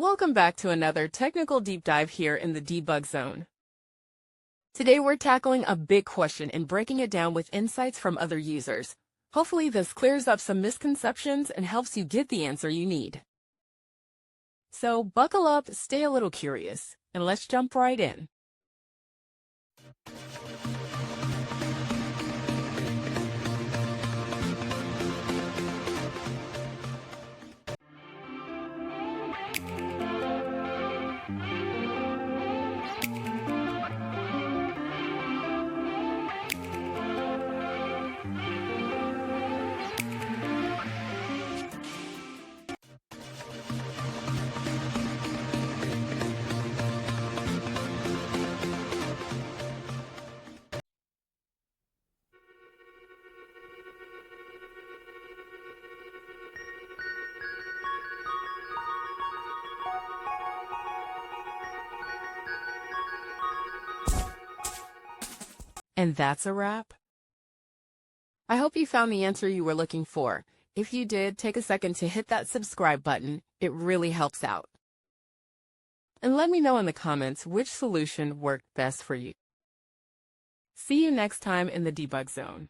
Welcome back to another technical deep dive here in the debug zone. Today we're tackling a big question and breaking it down with insights from other users. Hopefully this clears up some misconceptions and helps you get the answer you need. So buckle up, stay a little curious, and let's jump right in. And that's a wrap. I hope you found the answer you were looking for. If you did, take a second to hit that subscribe button. It really helps out. And let me know in the comments which solution worked best for you. See you next time in the debug zone.